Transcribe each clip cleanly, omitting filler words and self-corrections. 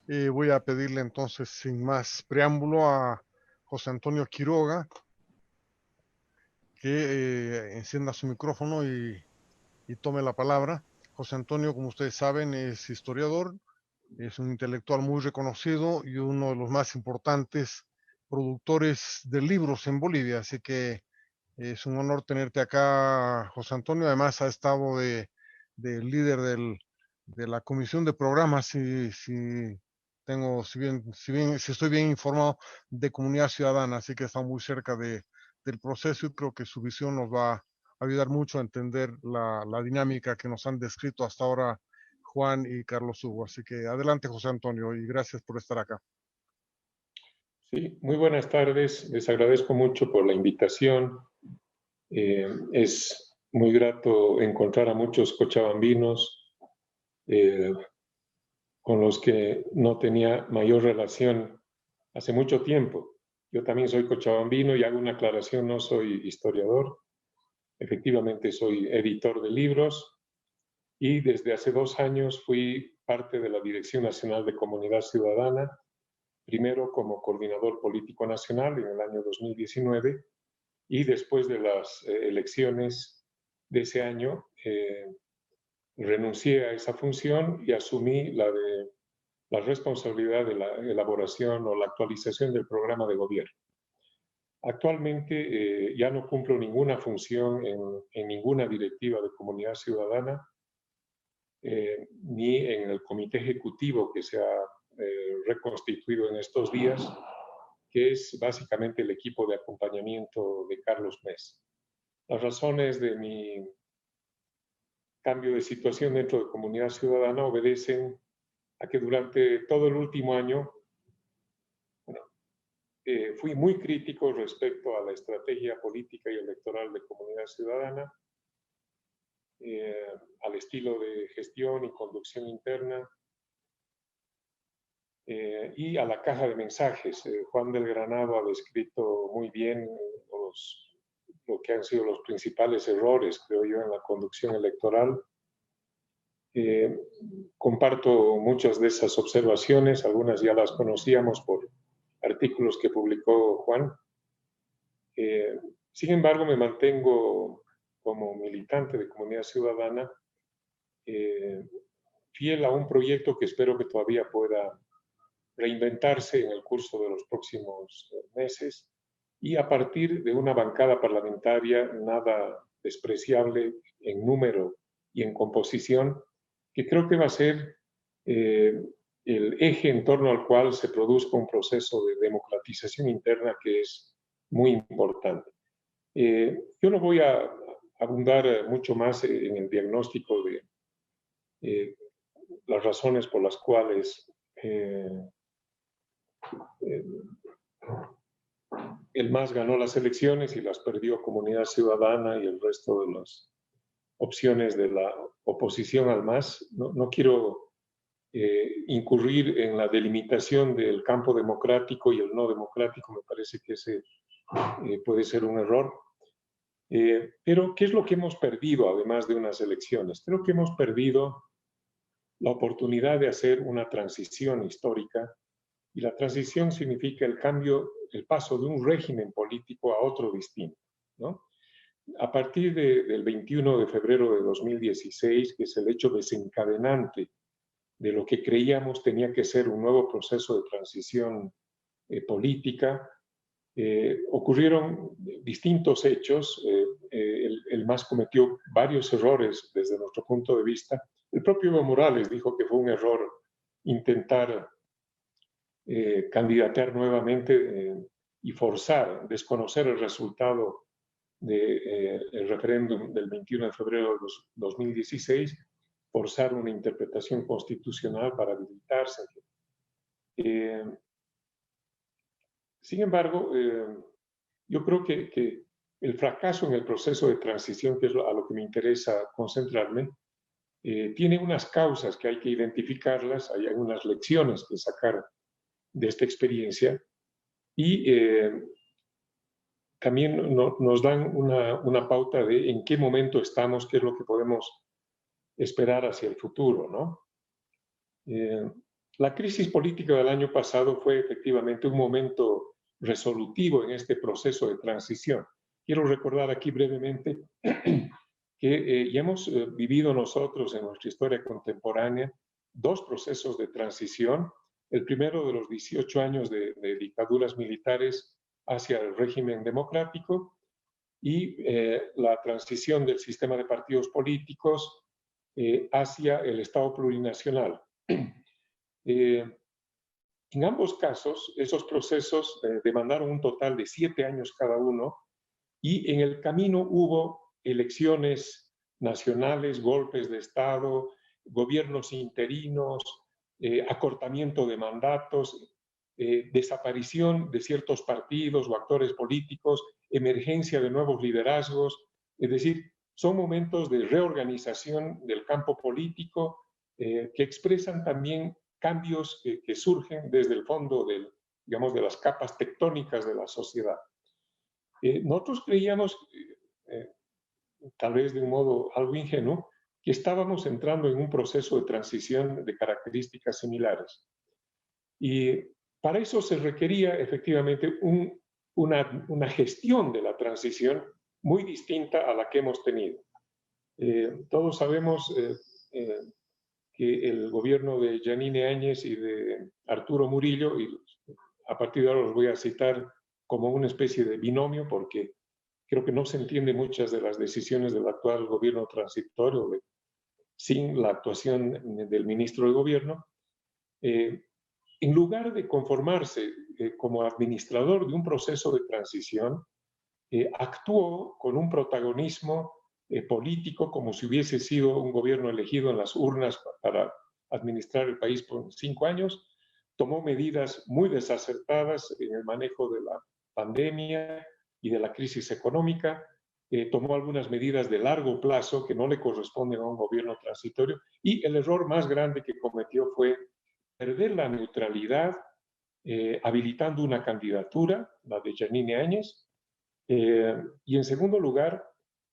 Voy a pedirle entonces, sin más preámbulo, a José Antonio Quiroga que encienda su micrófono y tome la palabra. José Antonio, como ustedes saben, es historiador, es un intelectual muy reconocido y uno de los más importantes productores de libros en Bolivia, así que es un honor tenerte acá, José Antonio. Además, ha estado de líder de la comisión de programas, si estoy bien informado, de comunidad ciudadana, así que está muy cerca del proceso y creo que su visión nos va a ayudar mucho a entender la dinámica que nos han descrito hasta ahora Juan y Carlos Hugo. Así que adelante, José Antonio, y gracias por estar acá. Sí, muy buenas tardes. Les agradezco mucho por la invitación. Es muy grato encontrar a muchos cochabambinos eh, con los que no tenía mayor relación hace mucho tiempo. Yo también soy cochabambino y hago una aclaración, no soy historiador. Efectivamente soy editor de libros y desde hace 2 años fui parte de la Dirección Nacional de Comunidad Ciudadana, primero como coordinador político nacional en el año 2019 y después de las elecciones de ese año renuncié a esa función y asumí la responsabilidad de la elaboración o la actualización del programa de gobierno. Actualmente ya no cumplo ninguna función en ninguna directiva de comunidad ciudadana, ni en el comité ejecutivo que se ha reconstituido en estos días, que es básicamente el equipo de acompañamiento de Carlos Mes. Las razones de mi cambio de situación dentro de Comunidad Ciudadana obedecen a que durante todo el último año fui muy crítico respecto a la estrategia política y electoral de Comunidad Ciudadana, al estilo de gestión y conducción interna, y a la caja de mensajes. Juan del Granado ha descrito muy bien lo que han sido los principales errores, creo yo, en la conducción electoral. Comparto muchas de esas observaciones, algunas ya las conocíamos por artículos que publicó Juan. Sin embargo, me mantengo como militante de Comunidad Ciudadana, fiel a un proyecto que espero que todavía pueda reinventarse en el curso de los próximos meses y a partir de una bancada parlamentaria nada despreciable en número y en composición, que creo que va a ser el eje en torno al cual se produzca un proceso de democratización interna que es muy importante. Yo no voy a abundar mucho más en el diagnóstico de las razones por las cuales el MAS ganó las elecciones y las perdió Comunidad Ciudadana y el resto de las opciones de la oposición al MAS. No quiero incurrir en la delimitación del campo democrático y el no democrático, me parece que ese puede ser un error. Pero, ¿qué es lo que hemos perdido además de unas elecciones? Creo que hemos perdido la oportunidad de hacer una transición histórica, y la transición significa el cambio, el paso de un régimen político a otro distinto, ¿no? A partir del 21 de febrero de 2016, que es el hecho desencadenante de lo que creíamos tenía que ser un nuevo proceso de transición política, ocurrieron distintos hechos. El MAS cometió varios errores desde nuestro punto de vista. El propio Evo Morales dijo que fue un error intentar candidatear nuevamente y forzar, desconocer el resultado del referéndum del 21 de febrero de 2016, forzar una interpretación constitucional para habilitarse. Sin embargo, yo creo que el fracaso en el proceso de transición, que es a lo que me interesa concentrarme, tiene unas causas que hay que identificarlas, hay algunas lecciones que sacar de esta experiencia y también nos dan una pauta de en qué momento estamos, qué es lo que podemos esperar hacia el futuro, ¿no? La crisis política del año pasado fue efectivamente un momento resolutivo en este proceso de transición. Quiero recordar aquí brevemente que ya hemos vivido nosotros en nuestra historia contemporánea dos procesos de transición. El primero de los 18 años de dictaduras militares hacia el régimen democrático y la transición del sistema de partidos políticos hacia el Estado plurinacional. En ambos casos, esos procesos demandaron un total de 7 años cada uno y en el camino hubo elecciones nacionales, golpes de Estado, gobiernos interinos, acortamiento de mandatos, desaparición de ciertos partidos o actores políticos, emergencia de nuevos liderazgos. Es decir, son momentos de reorganización del campo político que expresan también cambios que surgen desde el fondo digamos, de las capas tectónicas de la sociedad. Nosotros creíamos, tal vez de un modo algo ingenuo, que estábamos entrando en un proceso de transición de características similares. Y para eso se requería efectivamente una gestión de la transición muy distinta a la que hemos tenido. Todos sabemos que el gobierno de Yanine Áñez y de Arturo Murillo, y a partir de ahora los voy a citar como una especie de binomio, porque creo que no se entiende muchas de las decisiones del actual gobierno transitorio sin la actuación del ministro de gobierno. En lugar de conformarse como administrador de un proceso de transición, actuó con un protagonismo político como si hubiese sido un gobierno elegido en las urnas para administrar el país por 5 años, tomó medidas muy desacertadas en el manejo de la pandemia y de la crisis económica, tomó algunas medidas de largo plazo que no le corresponden a un gobierno transitorio, y el error más grande que cometió fue perder la neutralidad, habilitando una candidatura, la de Yanine Áñez, y en segundo lugar,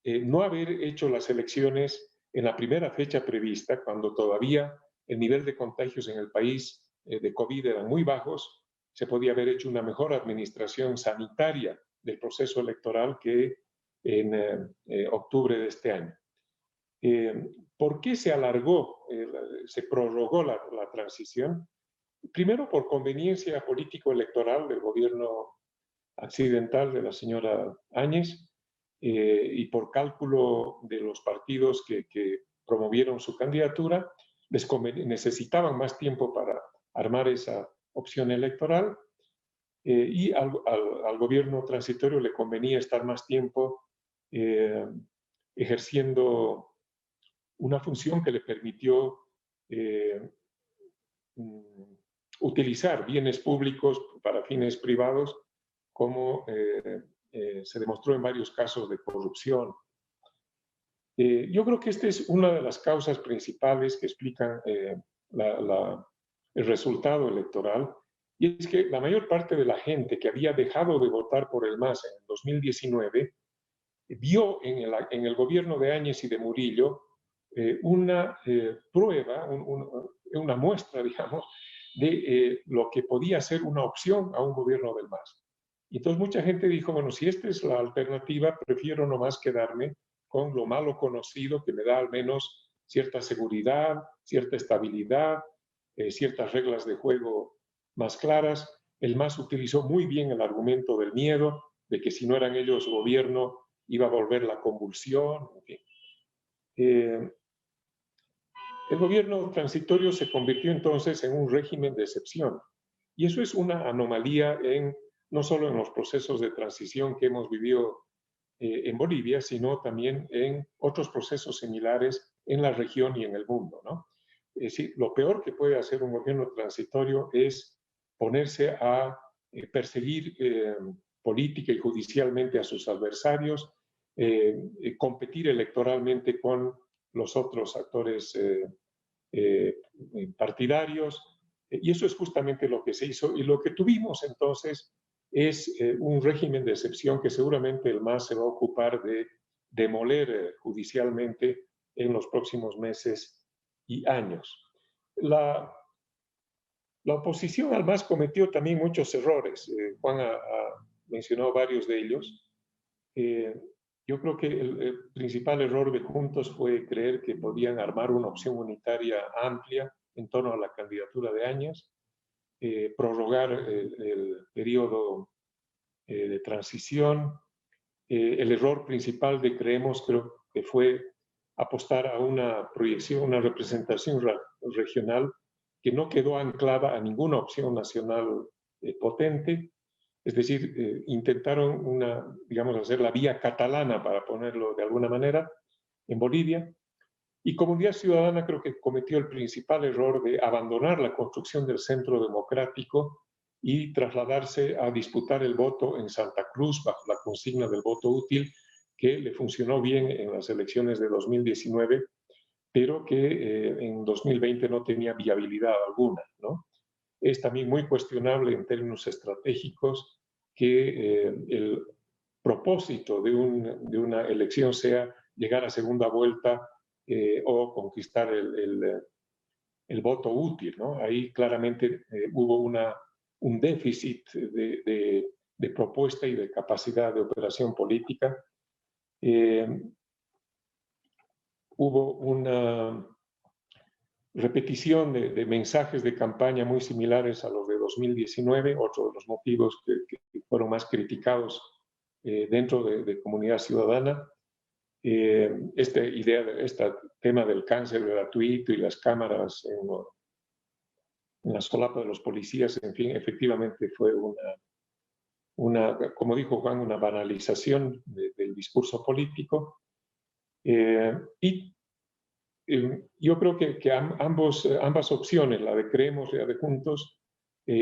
no haber hecho las elecciones en la primera fecha prevista, cuando todavía el nivel de contagios en el país de COVID eran muy bajos. Se podía haber hecho una mejor administración sanitaria del proceso electoral que en octubre de este año. ¿Por qué se alargó, se prorrogó la transición? Primero, por conveniencia político-electoral del gobierno accidental de la señora Áñez y por cálculo de los partidos que promovieron su candidatura, necesitaban más tiempo para armar esa opción electoral y al gobierno transitorio le convenía estar más tiempo ejerciendo una función que le permitió utilizar bienes públicos para fines privados, como se demostró en varios casos de corrupción. Yo creo que esta es una de las causas principales que explican el resultado electoral, y es que la mayor parte de la gente que había dejado de votar por el MAS en el 2019 vio en el gobierno de Áñez y de Murillo una prueba, una muestra, digamos, de lo que podía ser una opción a un gobierno del MAS. Y entonces mucha gente dijo, bueno, si esta es la alternativa, prefiero nomás quedarme con lo malo conocido, que me da al menos cierta seguridad, cierta estabilidad, ciertas reglas de juego más claras. El MAS utilizó muy bien el argumento del miedo, de que si no eran ellos gobierno, iba a volver la convulsión, en fin. El gobierno transitorio se convirtió entonces en un régimen de excepción. Y eso es una anomalía no solo en los procesos de transición que hemos vivido en Bolivia, sino también en otros procesos similares en la región y en el mundo, ¿no? Es decir, lo peor que puede hacer un gobierno transitorio es ponerse a perseguir política y judicialmente a sus adversarios, competir electoralmente con los otros actores partidarios, y eso es justamente lo que se hizo, y lo que tuvimos entonces es un régimen de excepción que seguramente el MAS se va a ocupar de demoler judicialmente en los próximos meses y años. La oposición al MAS cometió también muchos errores. Juan ha mencionado varios de ellos. Yo creo que el principal error de Juntos fue creer que podían armar una opción unitaria amplia en torno a la candidatura de Áñez, prorrogar el periodo de transición. El error principal de Creemos creo que fue apostar a una proyección, una representación regional que no quedó anclada a ninguna opción nacional potente. Es decir, intentaron digamos, hacer la vía catalana, para ponerlo de alguna manera, en Bolivia. Y Comunidad Ciudadana creo que cometió el principal error de abandonar la construcción del centro democrático y trasladarse a disputar el voto en Santa Cruz bajo la consigna del voto útil, que le funcionó bien en las elecciones de 2019, pero que en 2020 no tenía viabilidad alguna, ¿no? Es también muy cuestionable en términos estratégicos que el propósito de una elección sea llegar a segunda vuelta o conquistar el voto útil, ¿no? Ahí claramente hubo un déficit de propuesta y de capacidad de operación política. Hubo una repetición de mensajes de campaña muy similares a los de 2019, otro de los motivos que fueron más criticados dentro de Comunidad Ciudadana. Este tema del cáncer gratuito y las cámaras en la solapa de los policías, en fin, efectivamente fue como dijo Juan, una banalización del discurso político. Y yo creo que ambas opciones, la de Creemos y la de Juntos,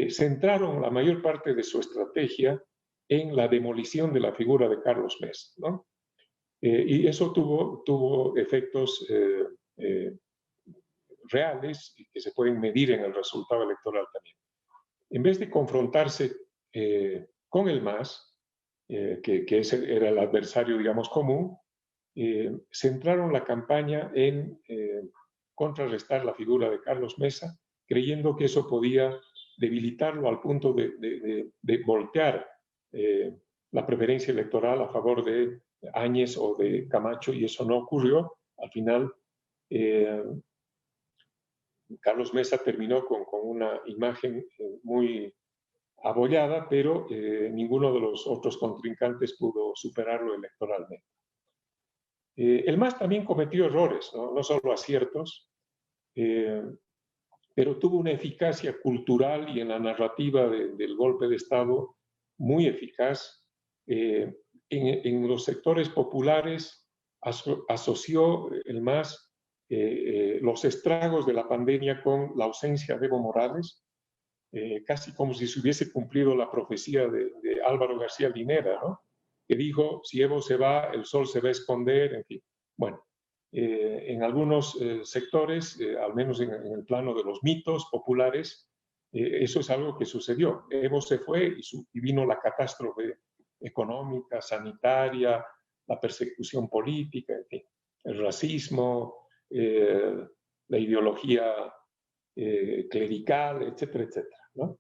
centraron la mayor parte de su estrategia en la demolición de la figura de Carlos Mesa, ¿no? Y eso tuvo efectos reales y que se pueden medir en el resultado electoral también. En vez de confrontarse con el MAS, que era el adversario, digamos, común, centraron la campaña en contrarrestar la figura de Carlos Mesa, creyendo que eso podía debilitarlo al punto de voltear la preferencia electoral a favor de Áñez o de Camacho, y eso no ocurrió. Al final, Carlos Mesa terminó con una imagen muy abollada, pero ninguno de los otros contrincantes pudo superarlo electoralmente. El MAS también cometió errores, no solo aciertos, pero tuvo una eficacia cultural y en la narrativa del golpe de Estado muy eficaz. En los sectores populares asoció el MAS los estragos de la pandemia con la ausencia de Evo Morales, casi como si se hubiese cumplido la profecía de Álvaro García Linera, ¿no? Que dijo, si Evo se va, el sol se va a esconder, en fin. Bueno, en algunos sectores, al menos en el plano de los mitos populares, eso es algo que sucedió. Evo se fue y vino la catástrofe económica, sanitaria, la persecución política, en fin, el racismo, la ideología clerical, etcétera, etcétera, ¿no?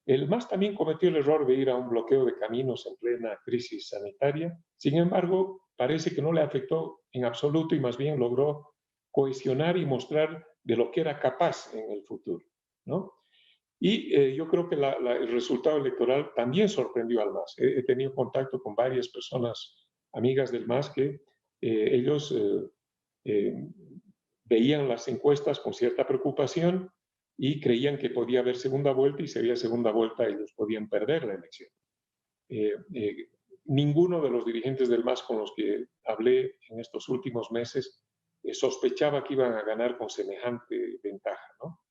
El MAS también cometió el error de ir a un bloqueo de caminos en plena crisis sanitaria. Sin embargo, parece que no le afectó en absoluto y más bien logró cohesionar y mostrar de lo que era capaz en el futuro, ¿no? Y yo creo que el resultado electoral también sorprendió al MAS. He tenido contacto con varias personas amigas del MAS que ellos veían las encuestas con cierta preocupación y creían que podía haber segunda vuelta, y si había segunda vuelta ellos podían perder la elección. Ninguno de los dirigentes del MAS con los que hablé en estos últimos meses sospechaba que iban a ganar con semejante ventaja, ¿no?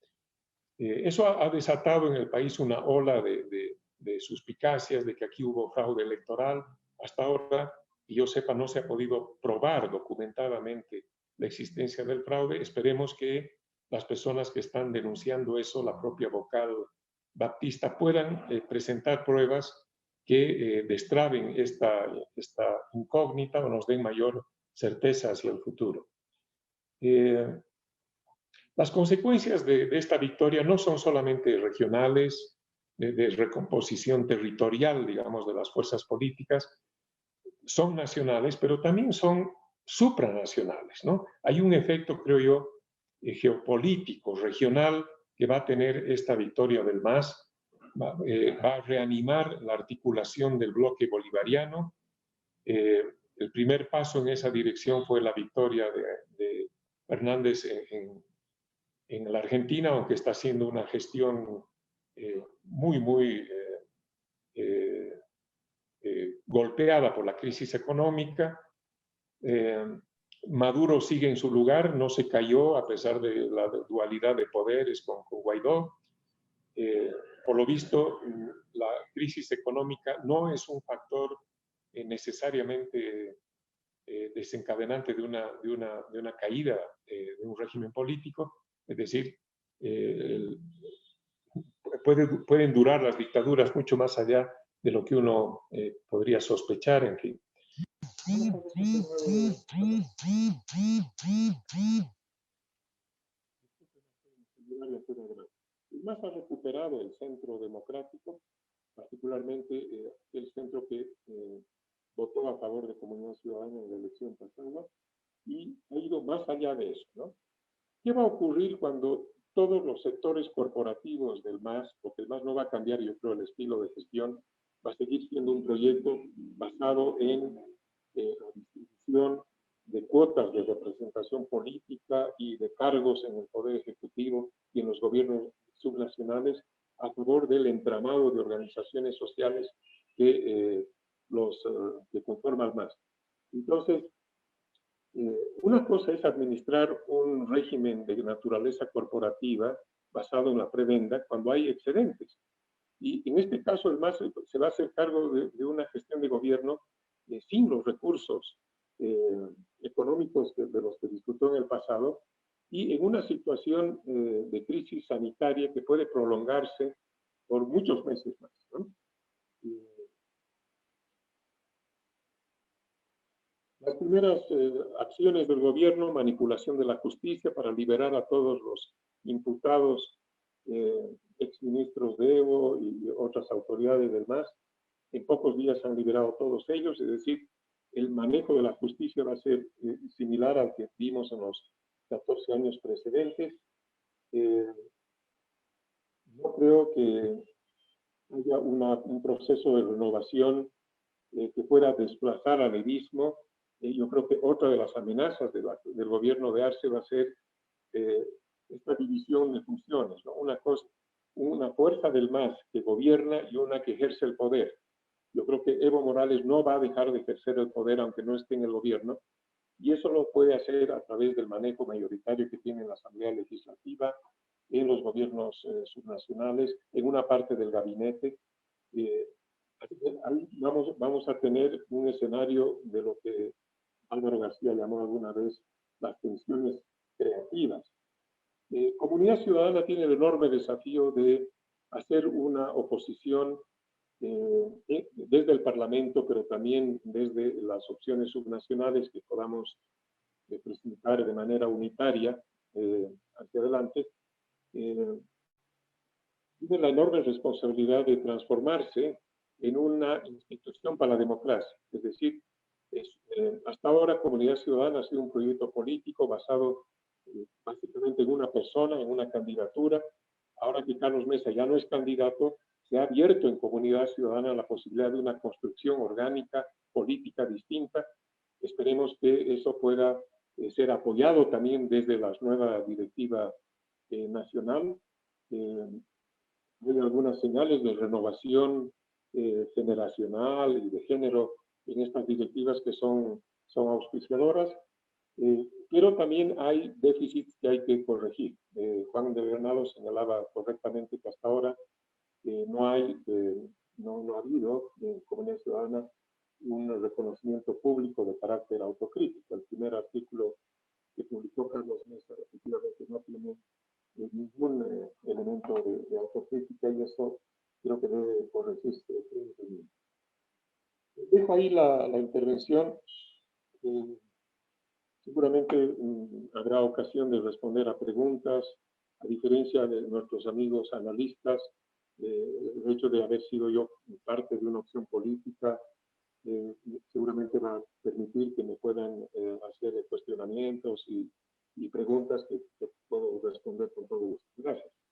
Eso ha desatado en el país una ola de suspicacias de que aquí hubo fraude electoral. Hasta ahora, que yo sepa, no se ha podido probar documentadamente la existencia del fraude. Esperemos que las personas que están denunciando eso, la propia vocal Baptista, puedan presentar pruebas que destraben esta incógnita o nos den mayor certeza hacia el futuro. Las consecuencias de esta victoria no son solamente regionales, de recomposición territorial, digamos, de las fuerzas políticas, son nacionales, pero también son supranacionales, ¿no? Hay un efecto, creo yo, geopolítico, regional, que va a tener esta victoria del MAS, va a reanimar la articulación del bloque bolivariano. El primer paso en esa dirección fue la victoria de Fernández en la Argentina, aunque está haciendo una gestión muy golpeada por la crisis económica. Maduro sigue en su lugar, no se cayó a pesar de la dualidad de poderes con Guaidó. Por lo visto, la crisis económica no es un factor necesariamente desencadenante de una caída de un régimen político, es decir, pueden durar las dictaduras mucho más allá de lo que uno podría sospechar, en fin. El MAS ha recuperado el centro democrático, particularmente el centro que votó a favor de Comunidad Ciudadana en la elección pasada, y ha ido más allá de eso, ¿no? ¿Qué va a ocurrir cuando todos los sectores corporativos del MAS, porque el MAS no va a cambiar, yo creo, el estilo de gestión, va a seguir siendo un proyecto basado en la distribución de cuotas de representación política y de cargos en el Poder Ejecutivo y en los gobiernos subnacionales a favor del entramado de organizaciones sociales que conforman el MAS? Entonces, una cosa es administrar un régimen de naturaleza corporativa basado en la prebenda cuando hay excedentes. Y en este caso el MAS se va a hacer cargo de una gestión de gobierno sin los recursos económicos de los que disfrutó en el pasado y en una situación de crisis sanitaria que puede prolongarse por muchos meses más, ¿no? Las primeras acciones del gobierno, manipulación de la justicia para liberar a todos los imputados, exministros de Evo y otras autoridades del MAS. En pocos días han liberado a todos ellos, es decir, el manejo de la justicia va a ser similar al que vimos en los 14 años precedentes. No creo que haya un proceso de renovación que pueda desplazar al evismo. Yo creo que otra de las amenazas del gobierno de Arce va a ser esta división de funciones, ¿no? Una fuerza del MAS que gobierna y una que ejerce el poder. Yo creo que Evo Morales no va a dejar de ejercer el poder aunque no esté en el gobierno, y eso lo puede hacer a través del manejo mayoritario que tiene la Asamblea Legislativa, en los gobiernos subnacionales, en una parte del gabinete. Ahí vamos a tener un escenario de lo que Álvaro García llamó alguna vez las tensiones creativas. Comunidad Ciudadana tiene el enorme desafío de hacer una oposición desde el Parlamento, pero también desde las opciones subnacionales que podamos presentar de manera unitaria hacia adelante. Tiene la enorme responsabilidad de transformarse en una institución para la democracia. Es decir, hasta ahora Comunidad Ciudadana ha sido un proyecto político basado básicamente en una persona, en una candidatura. Ahora que Carlos Mesa ya no es candidato, se ha abierto en Comunidad Ciudadana la posibilidad de una construcción orgánica, política distinta. Esperemos que eso pueda ser apoyado también desde la nueva directiva nacional. Hay algunas señales de renovación generacional y de género en estas directivas que son auspiciadoras, pero también hay déficits que hay que corregir. Juan de Bernardo señalaba correctamente que hasta ahora no ha habido en Comunidad Ciudadana un reconocimiento público de carácter autocrítico. El primer artículo que publicó Carlos Mesa efectivamente no tiene ningún elemento de autocrítica, y eso creo que debe corregirse. Dejo ahí la intervención. Seguramente a habrá ocasión de responder a preguntas, a diferencia de nuestros amigos analistas. El hecho de haber sido yo parte de una opción política seguramente va a permitir que me puedan hacer cuestionamientos y preguntas que puedo responder con todo gusto. Gracias.